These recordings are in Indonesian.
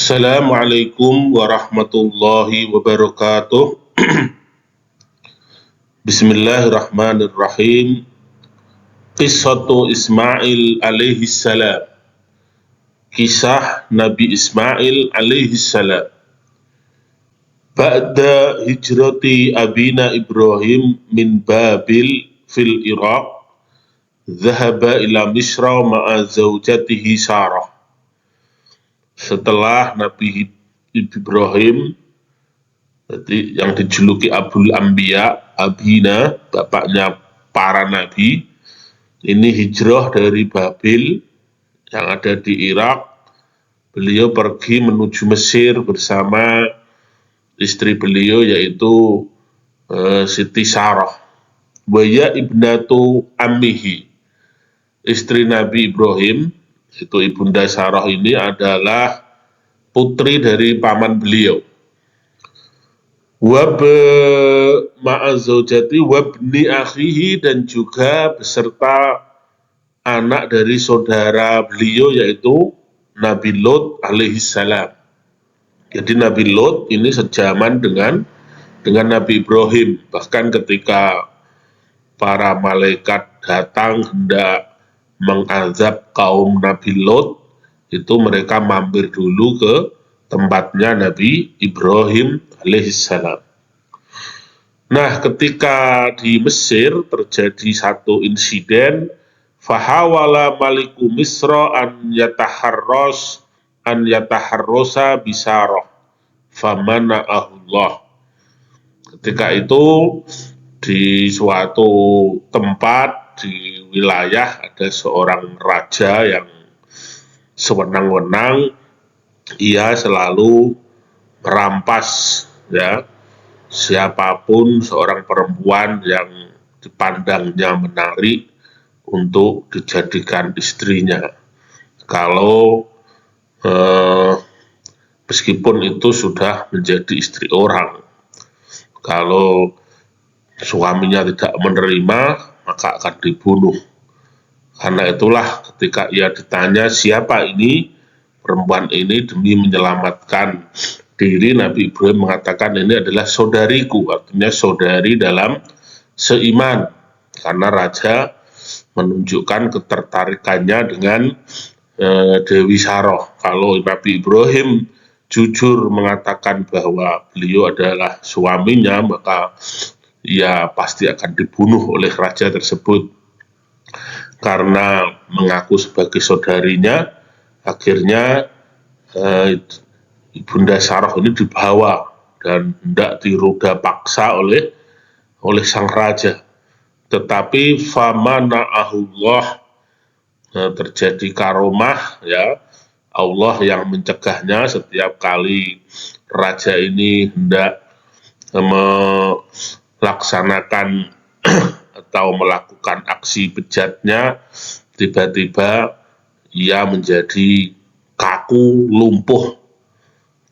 Assalamualaikum warahmatullahi wabarakatuh. Bismillahirrahmanirrahim. Qissatu Ismail alaihi salam. Kisah Nabi Ismail alaihi salam. Ba'da hijrati abina Ibrahim min Babil fil Iraq, dhahaba ila Misra ma'a zawjatihi Sarah. Setelah Nabi Ibrahim, yang dijuluki Abul Anbiya, Abina, bapaknya para nabi, ini hijrah dari Babil yang ada di Irak. Beliau pergi menuju Mesir bersama istri beliau, yaitu Siti Sarah. Waya ibnatu ammihi, istri Nabi Ibrahim, itu Ibunda Sarah ini adalah putri dari paman beliau. Wab ma'azaujati wabni akhihi, dan juga beserta anak dari saudara beliau, yaitu Nabi Lot alaihi salam. Jadi Nabi Lot ini sejaman dengan Nabi Ibrahim. Bahkan ketika para malaikat datang hendak mengazab kaum Nabi Lot, itu mereka mampir dulu ke tempatnya Nabi Ibrahim alaihissalam. Nah, ketika di Mesir terjadi satu insiden, fahawala maliku Misra an yataharrosa bisarah famana'ahullah. Ketika itu di suatu tempat di wilayah ada seorang raja yang sewenang-wenang. Ia selalu merampas siapapun seorang perempuan yang dipandangnya menarik untuk dijadikan istrinya. Kalau meskipun itu sudah menjadi istri orang, kalau suaminya tidak menerima, maka akan dibunuh. Karena itulah ketika ia ditanya siapa ini, perempuan ini, demi menyelamatkan diri, Nabi Ibrahim mengatakan ini adalah saudariku, artinya saudari dalam seiman. Karena raja menunjukkan ketertarikannya dengan Dewi Sarah. Kalau Nabi Ibrahim jujur mengatakan bahwa beliau adalah suaminya, maka ia pasti akan dibunuh oleh raja tersebut. Karena mengaku sebagai saudarinya, akhirnya Ibunda Sarah ini dibawa dan hendak diruda paksa oleh sang raja. Tetapi famana'ahullah, terjadi karomah, Allah yang mencegahnya. Setiap kali raja ini hendak melaksanakan atau melakukan aksi bejatnya, tiba-tiba ia menjadi kaku, lumpuh,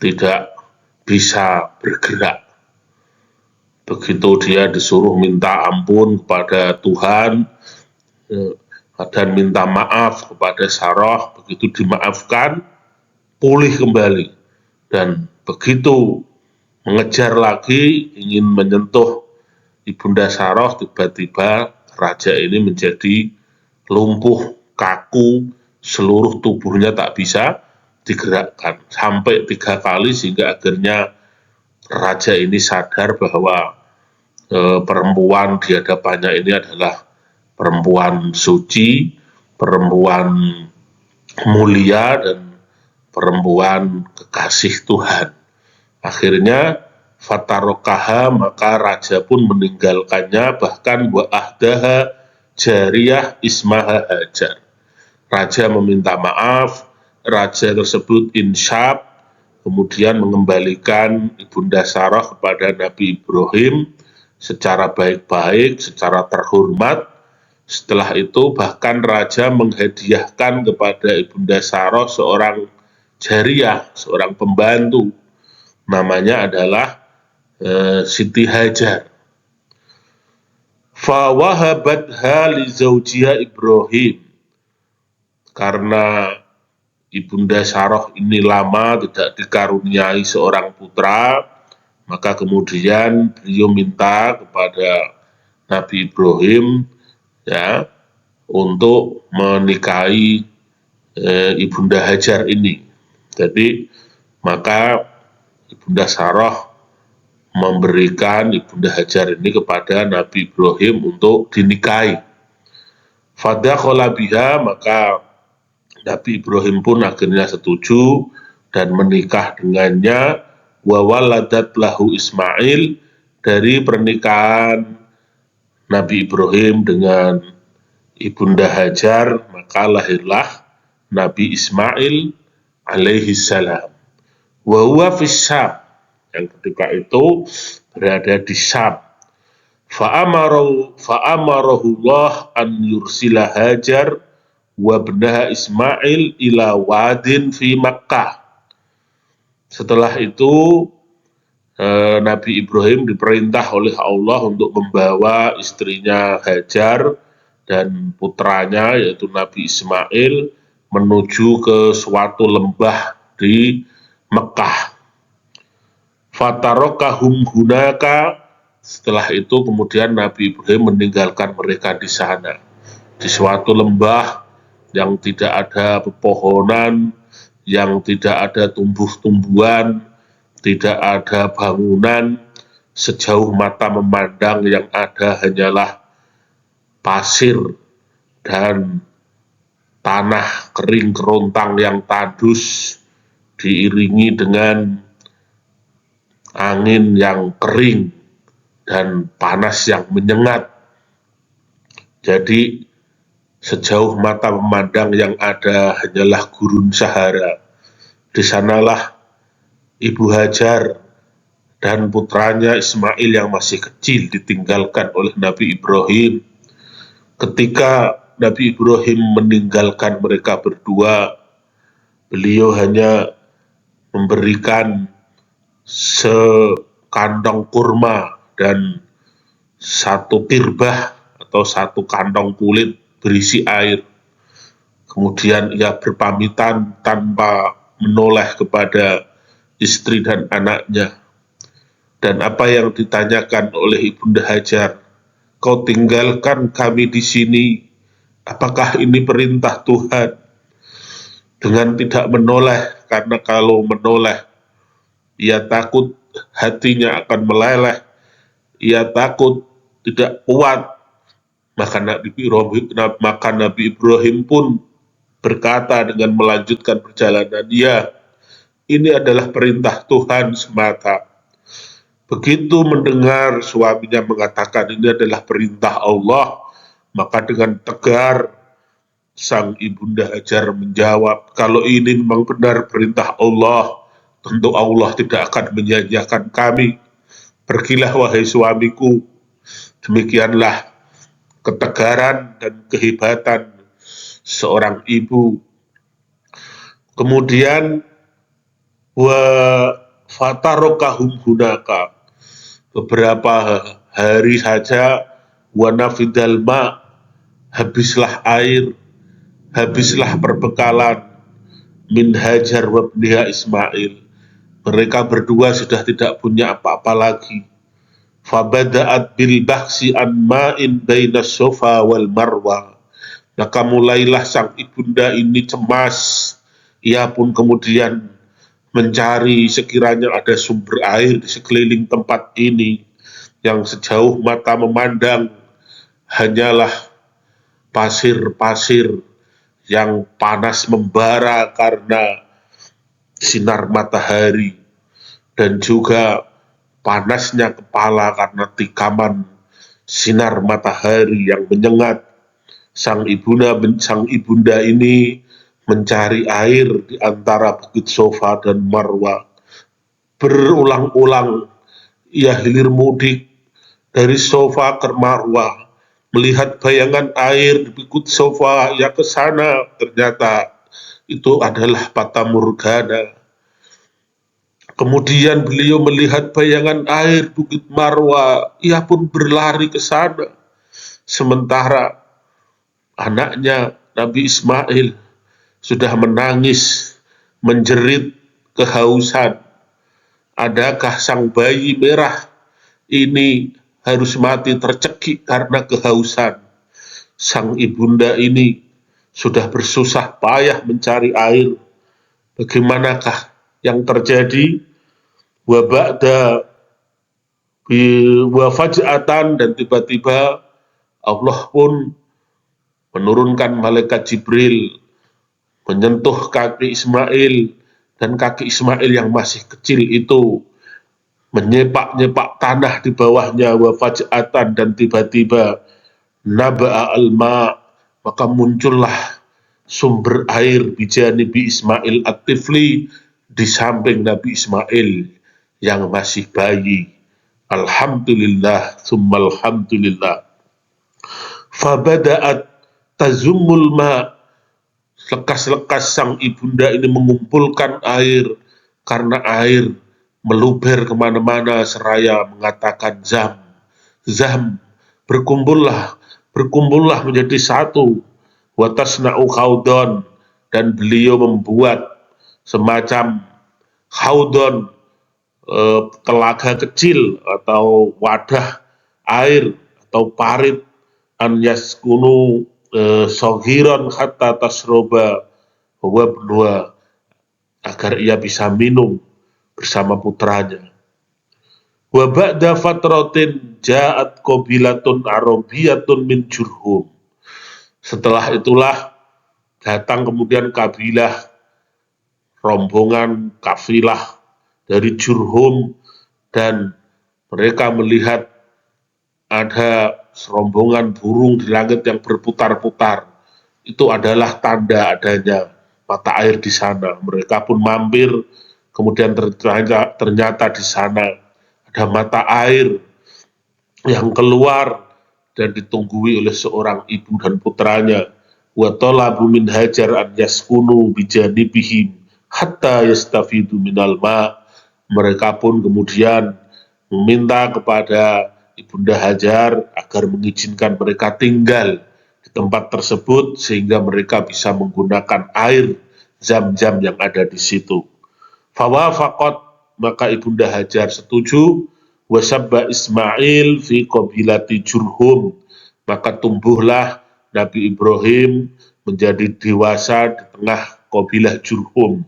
tidak bisa bergerak. Begitu dia disuruh minta ampun kepada Tuhan dan minta maaf kepada Sarah, begitu dimaafkan, pulih kembali. Dan begitu mengejar lagi, ingin menyentuh Ibunda Sarah, tiba-tiba raja ini menjadi lumpuh, kaku, seluruh tubuhnya tak bisa digerakkan. Sampai 3 kali, sehingga akhirnya raja ini sadar bahwa perempuan di hadapannya ini adalah perempuan suci, perempuan mulia, dan perempuan kekasih Tuhan. Akhirnya fatarokaha, maka raja pun meninggalkannya, bahkan wa ahdaha jariyah ismaha Hajar. Raja meminta maaf, raja tersebut insyaf, kemudian mengembalikan Ibunda Sarah kepada Nabi Ibrahim secara baik-baik, secara terhormat. Setelah itu bahkan raja menghadiahkan kepada Ibunda Sarah seorang jariyah, seorang pembantu. Namanya adalah Siti Hajar. Fawahabatha li zawjiha Ibrahim, karena Ibunda Sarah ini lama tidak dikaruniai seorang putra, maka kemudian beliau minta kepada Nabi Ibrahim ya untuk menikahi Ibunda Hajar ini. Jadi maka Ibunda Sarah memberikan Ibunda Hajar ini kepada Nabi Ibrahim untuk dinikahi. Fadakhala biha, maka Nabi Ibrahim pun akhirnya setuju dan menikah dengannya. Wa waladat lahu Ismail, dari pernikahan Nabi Ibrahim dengan Ibunda Hajar maka lahirlah Nabi Ismail alaihi salam. Wa huwa fis Syam, yang ketika itu berada di Syam. Fa'amarahullah an yursila Hajar wa ibnaha Ismail ila wadin fi Makkah. Setelah itu Nabi Ibrahim diperintah oleh Allah untuk membawa istrinya Hajar dan putranya yaitu Nabi Ismail menuju ke suatu lembah di Mekah. Fatarokahum hunaka, setelah itu kemudian Nabi Ibrahim meninggalkan mereka di sana, di suatu lembah yang tidak ada pepohonan, yang tidak ada tumbuh-tumbuhan, tidak ada bangunan, sejauh mata memandang yang ada hanyalah pasir dan tanah kering kerontang yang tandus, diiringi dengan angin yang kering dan panas yang menyengat. Jadi sejauh mata memandang yang ada hanyalah gurun Sahara. Di sanalah Ibu Hajar dan putranya Ismail yang masih kecil ditinggalkan oleh Nabi Ibrahim. Ketika Nabi Ibrahim meninggalkan mereka berdua, beliau hanya memberikan sekantong kurma dan satu tirbah atau satu kantong kulit berisi air. Kemudian ia berpamitan tanpa menoleh kepada istri dan anaknya. Dan apa yang ditanyakan oleh Ibunda Hajar, kau tinggalkan kami di sini, apakah ini perintah Tuhan? Dengan tidak menoleh, karena kalau menoleh, ia takut hatinya akan meleleh, ia takut tidak kuat. Maka Nabi Ibrahim pun berkata dengan melanjutkan perjalanan, ya, ini adalah perintah Tuhan semata. Begitu mendengar suaminya mengatakan ini adalah perintah Allah, maka dengan tegar sang Ibunda Hajar menjawab, kalau ini memang benar perintah Allah, tentu Allah tidak akan menyanyiakan kami. Pergilah wahai suamiku. Demikianlah ketegaran dan kehebatan seorang ibu. Kemudian wa fatarokahum hunaka, beberapa hari saja, wa nafidal ma, habislah air, habislah perbekalan, min Hajar wa ibniha Ismail. Mereka berdua sudah tidak punya apa-apa lagi. Fabada'at bil bahsi an ma'in baina Safa wal Marwa. Maka mulailah sang ibunda ini cemas. Ia pun kemudian mencari sekiranya ada sumber air di sekeliling tempat ini, yang sejauh mata memandang hanyalah pasir-pasir yang panas membara karena sinar matahari, dan juga panasnya kepala karena tikaman sinar matahari yang menyengat. Sang ibunda ini mencari air di antara Bukit Safa dan Marwa. Berulang-ulang ia hilir mudik dari Safa ke Marwa, melihat bayangan air di Bukit Safa, ia ke sana, ternyata itu adalah fata morgana. Kemudian beliau melihat bayangan air Bukit Marwa, ia pun berlari ke sana. Sementara anaknya Nabi Ismail sudah menangis, menjerit kehausan. Adakah sang bayi merah ini harus mati tercekik karena kehausan? Sang ibunda ini sudah bersusah payah mencari air. Bagaimanakah yang terjadi? Wa ba'da wa faj'atan, dan tiba-tiba Allah pun menurunkan malaikat Jibril menyentuh kaki Ismail, dan kaki Ismail yang masih kecil itu menyepak-nyepak tanah di bawahnya. Wa faj'atan, dan tiba-tiba naba'a al-ma', maka muncullah sumber air bijanibi Ismail at-tifli, di samping Nabi Ismail yang masih bayi. Alhamdulillah, summa alhamdulillah. Fabada'at tazummul ma', lekas-lekas sang ibunda ini mengumpulkan air, karena air meluber kemana-mana seraya mengatakan zam, zam, berkumpullah, berkumpullah menjadi satu. Watasna'u khaudon, dan beliau membuat semacam khaudon, telaga kecil atau wadah air atau parit, an yaskunu sogiron hatta tasroba wabnua, agar ia bisa minum bersama putranya. Wa ba'da fatratin ja'at qabilatun arabiyatun min Jurhum. Setelah itulah datang kemudian kabilah, rombongan kafilah dari Jurhum, dan mereka melihat ada serombongan burung di langit yang berputar-putar. Itu adalah tanda adanya mata air di sana. Mereka pun mampir, kemudian ternyata di sana ada mata air yang keluar dan ditunggui oleh seorang ibu dan putranya. Wa talabu min hajar an yaskunu bijanibihim hatta yastafidu minal ma'. Mereka pun kemudian meminta kepada Ibunda Hajar agar mengizinkan mereka tinggal di tempat tersebut sehingga mereka bisa menggunakan air zam-zam yang ada di situ. Fawafaqat, maka Ibunda Hajar setuju. Wasabba Ismail fi qabilati Jurhum, maka tumbuhlah Nabi Ibrahim menjadi dewasa di tengah kabilah Jurhum.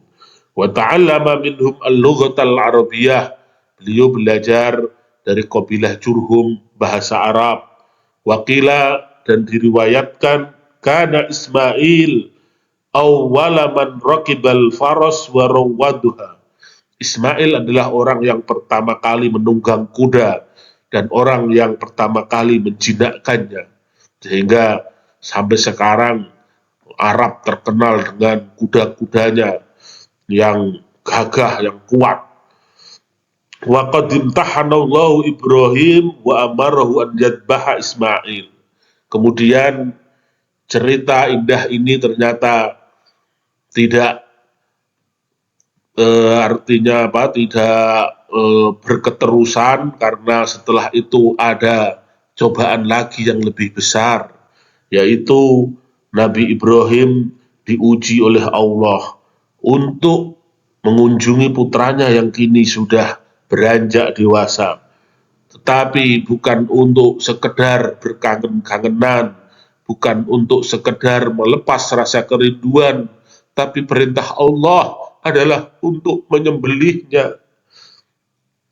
Wa ta'allama minhum al-lughatal arabiyyah, beliau belajar dari kabilah Jurhum bahasa Arab. Waqila, dan diriwayatkan, kana Ismail awwala man raqibal faras wa rawaduha. Ismail adalah orang yang pertama kali menunggang kuda dan orang yang pertama kali menjinakkannya. Sehingga sampai sekarang Arab terkenal dengan kuda-kudanya yang gagah, yang kuat. Wa qad imtahanallahu Ibrahim wa amarahu an yadbaha Ismail. Kemudian cerita indah ini ternyata tidak artinya apa? Tidak berketerusan, karena setelah itu ada cobaan lagi yang lebih besar, yaitu Nabi Ibrahim diuji oleh Allah untuk mengunjungi putranya yang kini sudah beranjak dewasa. Tetapi bukan untuk sekedar berkangen-kangenan, bukan untuk sekedar melepas rasa kerinduan, tapi perintah Allah adalah untuk menyembelihnya.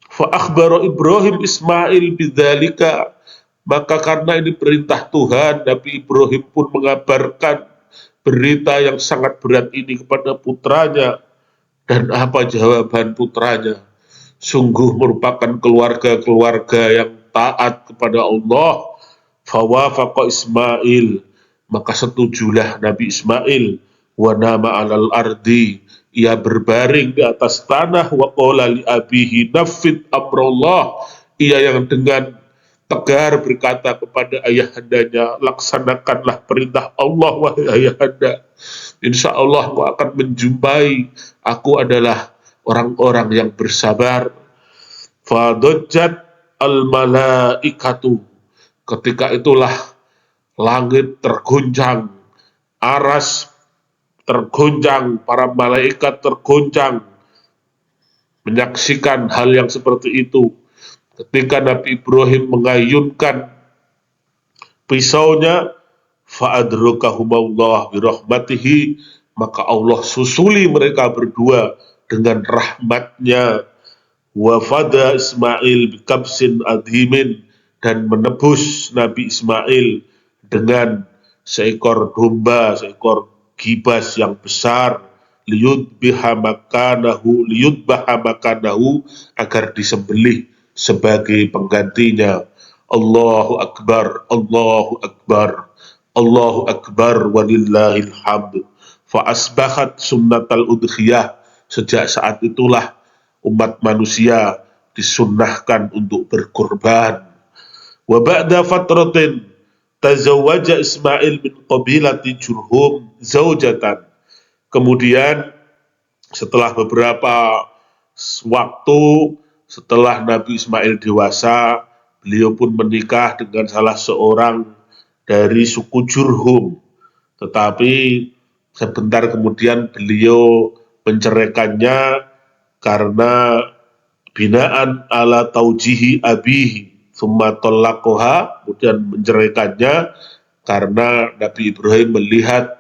Fa akhbara Ibrahim Ismail bidzalika, maka karena ini perintah Tuhan, Nabi Ibrahim pun mengabarkan berita yang sangat berat ini kepada putranya. Dan apa jawaban putranya? Sungguh merupakan keluarga-keluarga yang taat kepada Allah. Fawafaqa Ismail, maka setujulah Nabi Ismail. Wa nama alal ardi, ia berbaring di atas tanah. Wa qala li abihi nafid amrullah, ia yang dengan tegar berkata kepada ayahandanya, laksanakanlah perintah Allah wahai ayahanda. Insya Allah aku akan menjumpai, aku adalah orang-orang yang bersabar. Fadojat al-malaikatu, ketika itulah langit terguncang, aras tergoncang, para malaikat tergoncang menyaksikan hal yang seperti itu. Ketika Nabi Ibrahim mengayunkan pisaunya, fa'adrokahumullah birahmatihi, maka Allah susuli mereka berdua dengan rahmatnya. Wafada Ismail bikabsin adhimin, dan menebus Nabi Ismail dengan seekor domba, seekor gibas yang besar, liyudbaha makanahu, agar disembelih sebagai penggantinya. Allahu Akbar, Allahu Akbar, Allahu Akbar, walillahil hamd. Fa asbahat sunnatal udhiyah, sejak saat itulah umat manusia disunnahkan untuk berkorban. Wa ba'da fatratin tazawwaja Ismail min qabilati Jurhum zaujatan. Kemudian setelah beberapa waktu, setelah Nabi Ismail dewasa, beliau pun menikah dengan salah seorang dari suku Jurhum. Tetapi sebentar kemudian beliau menceraikannya karena binaan ala taujihi abihi, summa tallaqaha, kemudian menceraikannya karena Nabi Ibrahim melihat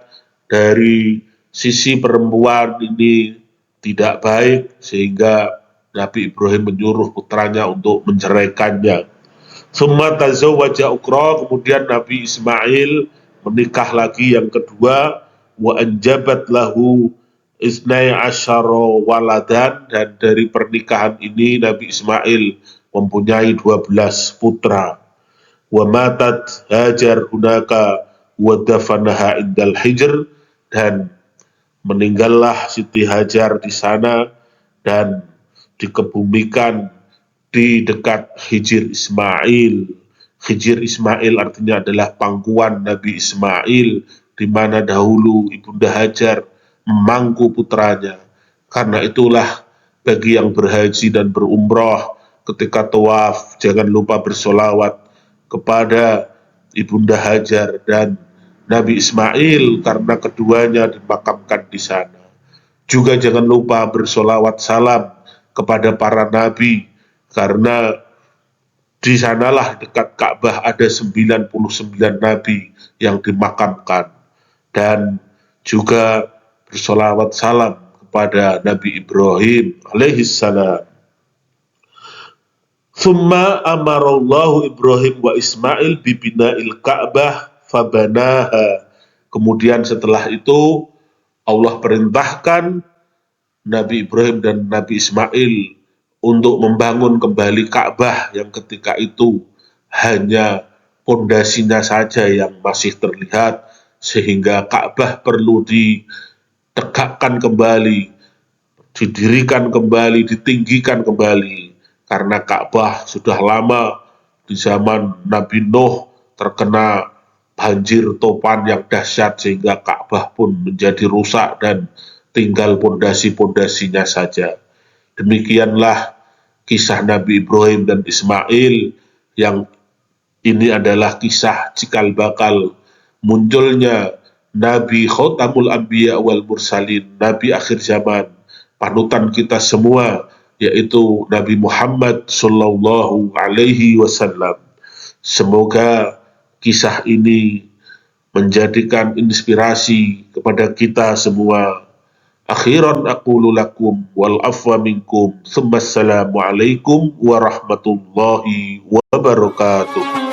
dari sisi perempuan ini tidak baik, sehingga Nabi Ibrahim menyuruh putranya untuk menceraikannya. Summa tazawwaja ukra, kemudian Nabi Ismail menikah lagi yang kedua, wa anjabat lahu isnai asyara waladan, dan dari pernikahan ini Nabi Ismail mempunyai 12 putra. Wa matat Hajar hunaka wa dafanaha indal hijr, dan meninggallah Siti Hajar di sana dan dikebumikan di dekat Hijir Ismail. Hijir Ismail artinya adalah pangkuan Nabi Ismail, di mana dahulu Ibunda Hajar memangku putranya. Karena itulah bagi yang berhaji dan berumrah, ketika tawaf jangan lupa bersolawat kepada Ibunda Hajar dan Nabi Ismail, karena keduanya dimakamkan di sana. Juga jangan lupa bersolawat salam kepada para nabi, karena di sanalah dekat Ka'bah ada 99 nabi yang dimakamkan. Dan juga bersolawat salam kepada Nabi Ibrahim alaihissalam. Summa amarallahu Ibrahim wa Ismail bibina'il Ka'bah fabanaha. Kemudian setelah itu Allah perintahkan Nabi Ibrahim dan Nabi Ismail untuk membangun kembali Ka'bah yang ketika itu hanya pondasinya saja yang masih terlihat, sehingga Ka'bah perlu ditegakkan kembali, didirikan kembali, ditinggikan kembali, karena Ka'bah sudah lama di zaman Nabi Nuh terkena banjir topan yang dahsyat, sehingga Ka'bah pun menjadi rusak dan tinggal pondasi-pondasinya saja. Demikianlah kisah Nabi Ibrahim dan Ismail, yang ini adalah kisah cikal bakal munculnya Nabi Khotamul Anbiya wal Mursalin, Nabi akhir zaman, panutan kita semua, yaitu Nabi Muhammad Sallallahu Alaihi Wasallam. Semoga kisah ini menjadikan inspirasi kepada kita semua. Akhiran aqulu lakum wal afwa minkum, tsumma assalamu alaikum warahmatullahi wabarakatuh.